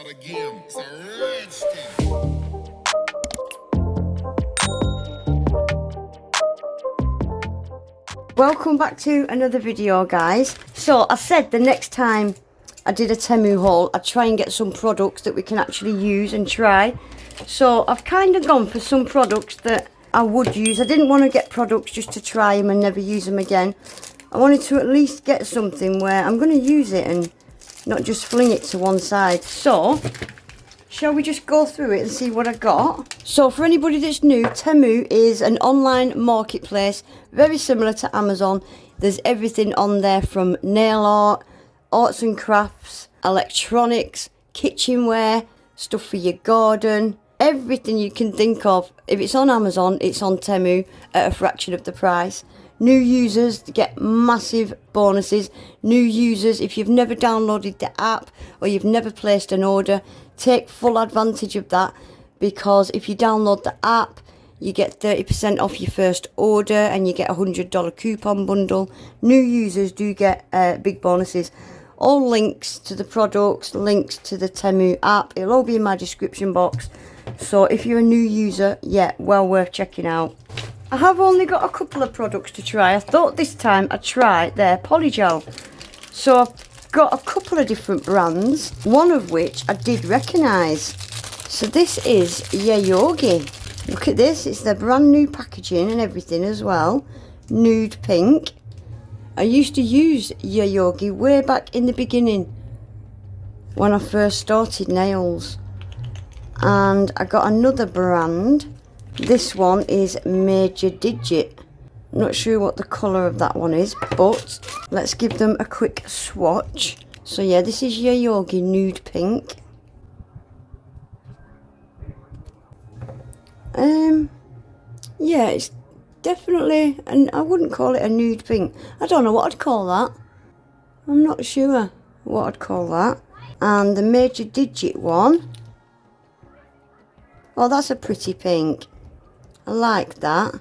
again. It's a rich thing. Welcome back to another video, guys. So I said the next time I did a Temu haul, I'd try and get some products that we can actually use and try. So I've kind of gone for some products that I would use. I didn't want to get products just to try them and never use them again. I wanted to at least get something where I'm going to use it and not just fling it to one side. So shall we just go through it and see what I got? So for anybody that's new, Temu is an online marketplace, very similar to Amazon. There's everything on there from nail art, arts and crafts, electronics, kitchenware, stuff for your garden, everything you can think of. If it's on Amazon, it's on Temu at a fraction of the price. New users get massive bonuses. New users, if you've never downloaded the app or you've never placed an order, take full advantage of that, because if you download the app, you get 30% off your first order and you get a $100 coupon bundle. New users do get big bonuses. All links to the products, links to the Temu app, it'll all be in my description box. So if you're a new user, yeah, well worth checking out. I have only got a couple of products to try. I thought this time I'd try their polygel. So I've got a couple of different brands, one of which I did recognise. So this is Yayogi. Look at this, it's their brand new packaging and everything as well. Nude pink. I used to use Yayogi way back in the beginning when I first started nails. And I got another brand. This one is Major Digit. Not sure what the colour of that one is, but let's give them a quick swatch. So yeah, this is Yayogi Nude Pink. Yeah, it's definitely, and I wouldn't call it a nude pink. I don't know what I'd call that. I'm not sure what I'd call that. And the Major Digit one. Oh, that's a pretty pink. I like that.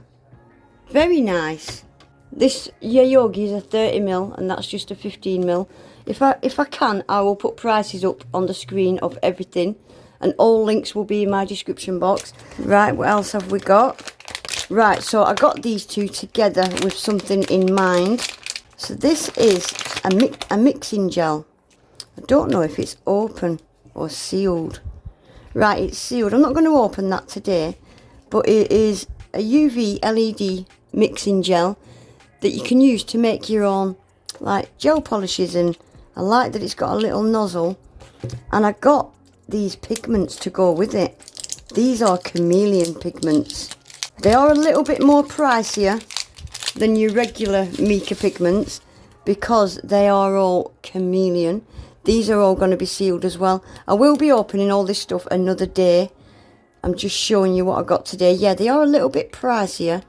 Very nice. This Yayogi is a 30ml and that's just a 15ml. If I can, I will put prices up on the screen of everything, and all links will be in my description box. Right, what else have we got? Right, so I got these two together with something in mind. So this is a mixing gel. I don't know if it's open or sealed. Right, it's sealed. I'm not going to open that today, but it is a UV LED mixing gel that you can use to make your own like gel polishes, and I like that it's got a little nozzle, and I got these pigments to go with it. These are chameleon pigments. They are a little bit more pricier than your regular mica pigments because they are all chameleon. These are all going to be sealed as well. I will be opening all this stuff another day. I'm just showing you what I got today. Yeah, they are a little bit pricier,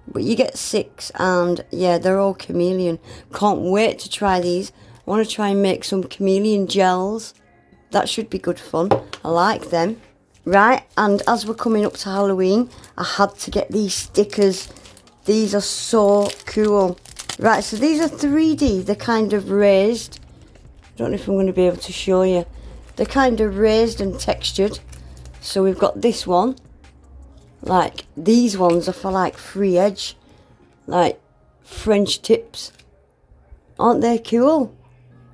but you get 6, and yeah, they're all chameleon. Can't wait to try these. I want to try and make some chameleon gels. That should be good fun. I like them. Right, and as we're coming up to Halloween, I had to get these stickers. These are so cool. Right, so these are 3D. They're kind of raised. I don't know if I'm going to be able to show you. They're kind of raised and textured. So we've got this one. Like, these ones are for like free edge. Like, French tips. Aren't they cool?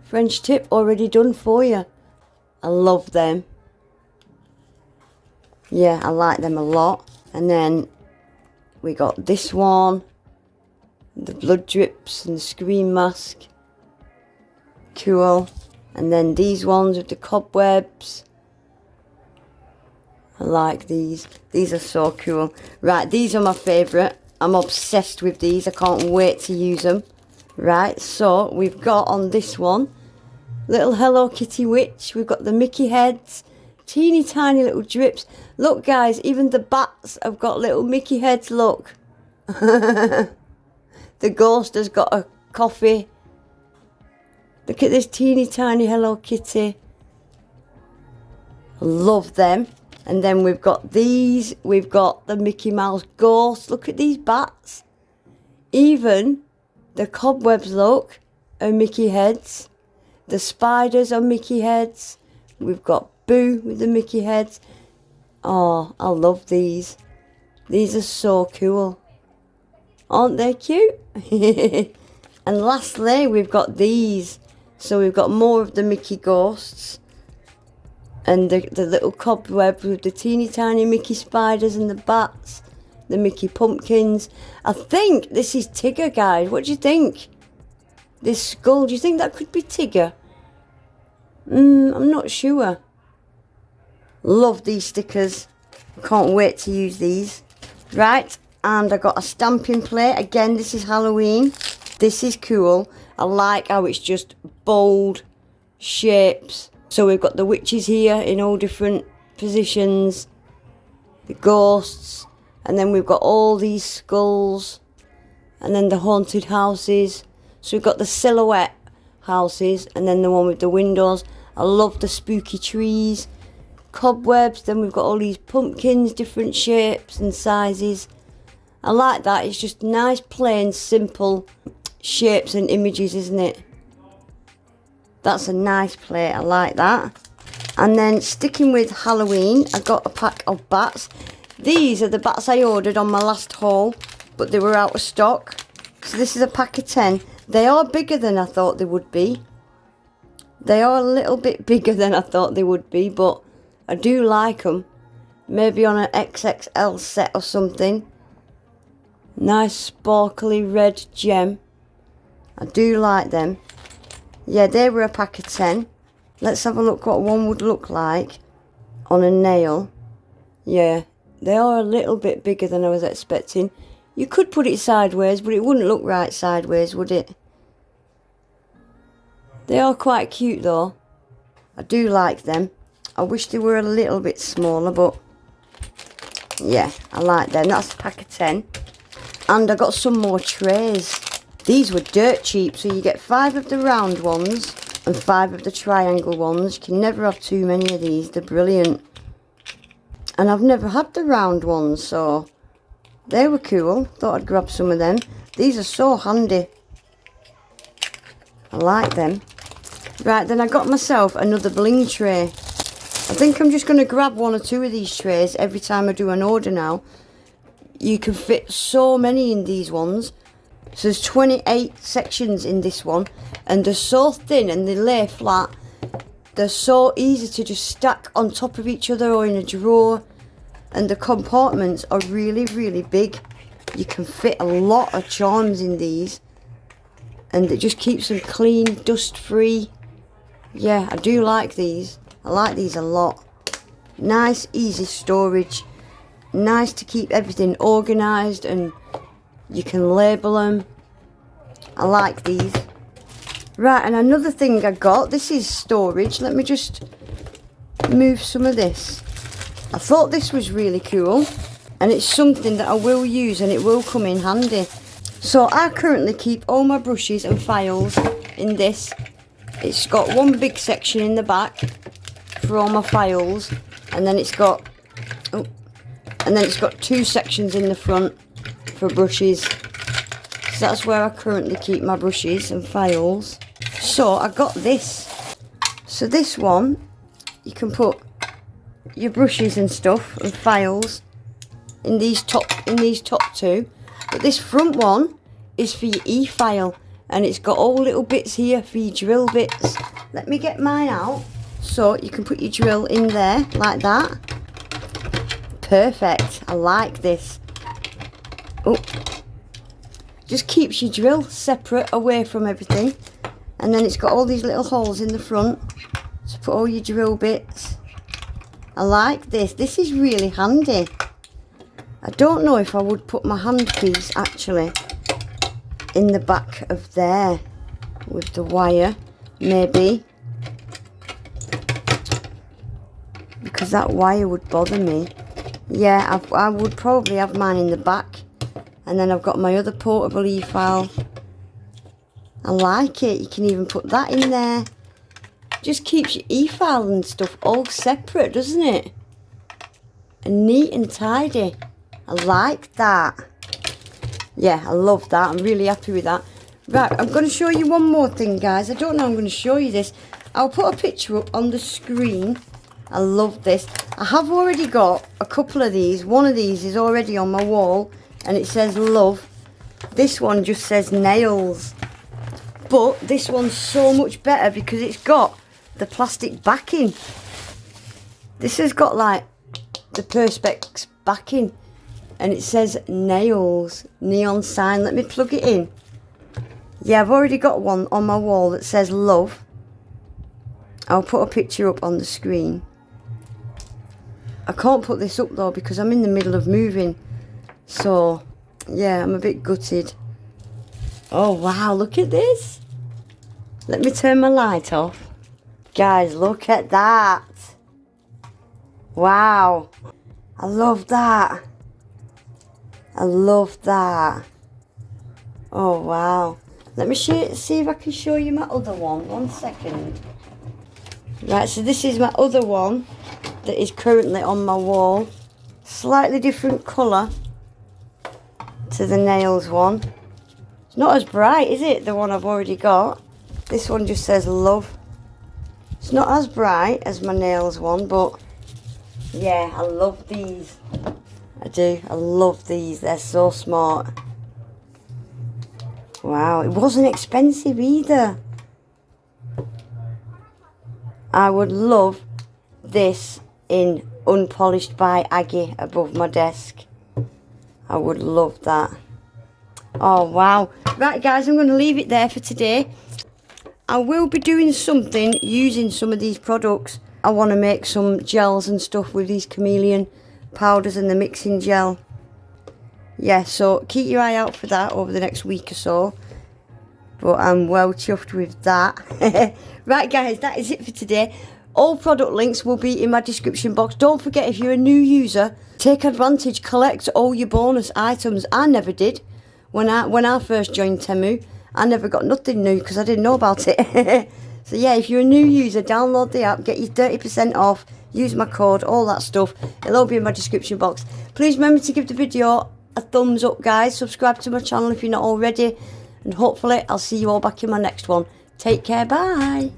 French tip already done for you. I love them. Yeah, I like them a lot. And then we got this one. The blood drips and the scream mask. Cool. And then these ones with the cobwebs. I like these. These are so cool. Right, these are my favourite. I'm obsessed with these. I can't wait to use them. Right, so we've got on this one, little Hello Kitty witch. We've got the Mickey heads. Teeny tiny little drips. Look guys, even the bats have got little Mickey heads, look. The ghost has got a coffee. Look at this teeny tiny Hello Kitty. I love them. And then we've got these. We've got the Mickey Mouse ghost. Look at these bats. Even the cobwebs, look, are Mickey heads. The spiders are Mickey heads. We've got Boo with the Mickey heads. Oh, I love these. These are so cool. Aren't they cute? And lastly, we've got these. So we've got more of the Mickey ghosts. And the little cobwebs with the teeny tiny Mickey spiders and the bats. The Mickey pumpkins. I think this is Tigger, guys. What do you think? This skull, do you think that could be Tigger? I'm not sure. Love these stickers. Can't wait to use these. Right, and I got a stamping plate. Again, this is Halloween. This is cool. I like how it's just bold shapes. So we've got the witches here in all different positions. The ghosts. And then we've got all these skulls. And then the haunted houses. So we've got the silhouette houses. And then the one with the windows. I love the spooky trees. Cobwebs. Then we've got all these pumpkins. Different shapes and sizes. I like that. It's just nice, plain, simple shapes and images, isn't it? That's a nice plate. I like that. And then sticking with Halloween, I got a pack of bats. These are the bats I ordered on my last haul, but they were out of stock. So this is a pack of 10. They are bigger than I thought they would be. They are a little bit bigger than I thought they would be, but I do like them. Maybe on an XXL set or something. Nice sparkly red gem. I do like them. Yeah, they were a pack of 10. Let's have a look what one would look like on a nail. Yeah, they are a little bit bigger than I was expecting. You could put it sideways, but it wouldn't look right sideways, would it? They are quite cute though. I do like them. I wish they were a little bit smaller, but yeah, I like them. That's a pack of 10. And I got some more trays. These were dirt cheap, so you get 5 of the round ones and 5 of the triangle ones. You can never have too many of these. They're brilliant. And I've never had the round ones, so they were cool. Thought I'd grab some of them. These are so handy. I like them. Right, then I got myself another bling tray. I think I'm just going to grab 1 or 2 of these trays every time I do an order now. You can fit so many in these ones. So there's 28 sections in this one. And they're so thin and they lay flat. They're so easy to just stack on top of each other or in a drawer. And the compartments are really, really big. You can fit a lot of charms in these. And it just keeps them clean, dust free. Yeah, I do like these. I like these a lot. Nice, easy storage. Nice to keep everything organised and you can label them. I like these. Right, and another thing I got, this is storage. Let me just move some of this. I thought this was really cool and it's something that I will use and it will come in handy. So I currently keep all my brushes and files in this. It's got one big section in the back for all my files and then it's got 2 sections in the front for brushes. So that's where I currently keep my brushes and files. So I got this. So this one, you can put your brushes and stuff and files in these top 2. But this front one is for your e-file and it's got all little bits here for your drill bits. Let me get mine out. So you can put your drill in there like that. Perfect. I like this. Oh, just keeps your drill separate away from everything. And then it's got all these little holes in the front to put all your drill bits. I like this. This is really handy. I don't know if I would put my handpiece actually in the back of there with the wire. Maybe. Because that wire would bother me. Yeah, I would probably have mine in the back. And then I've got my other portable e-file. I like it. You can even put that in there. Just keeps your e-file and stuff all separate, doesn't it? And neat and tidy. I like that. Yeah, I love that. I'm really happy with that. Right, I'm going to show you one more thing, guys. I don't know I'm going to show you this. I'll put a picture up on the screen I love this. I have already got a couple of these. One of these is already on my wall and it says love. This one just says nails. But this one's so much better because it's got the plastic backing. This has got like the Perspex backing and it says nails, neon sign. Let me plug it in. Yeah, I've already got one on my wall that says love. I'll put a picture up on the screen. I can't put this up though because I'm in the middle of moving. So, yeah, I'm a bit gutted. Oh wow, look at this. Let me turn my light off. Guys, look at that. Wow. I love that. I love that. Oh wow. Let me see if I can show you my other one. 1 second. Right, so this is my other one that is currently on my wall. Slightly different colour to the nails one. It's not as bright, is it? The one I've already got. This one just says love. It's not as bright as my nails one, but yeah, I love these. I do. I love these. They're so smart. Wow, it wasn't expensive either. I would love this in unpolished by Aggie above my desk. I would love that. Oh wow. Right guys, I'm going to leave it there for today. I will be doing something using some of these products. I want to make some gels and stuff with these chameleon powders and the mixing gel. Yeah, so keep your eye out for that over the next week or so. But I'm well chuffed with that. Right guys, that is it for today. All product links will be in my description box. Don't forget, if you're a new user, take advantage, collect all your bonus items. I never did. When I first joined Temu, I never got nothing new because I didn't know about it. So yeah, if you're a new user, download the app, get your 30% off, use my code, all that stuff. It'll all be in my description box. Please remember to give the video a thumbs up guys. Subscribe to my channel if you're not already. And hopefully I'll see you all back in my next one. Take care, bye.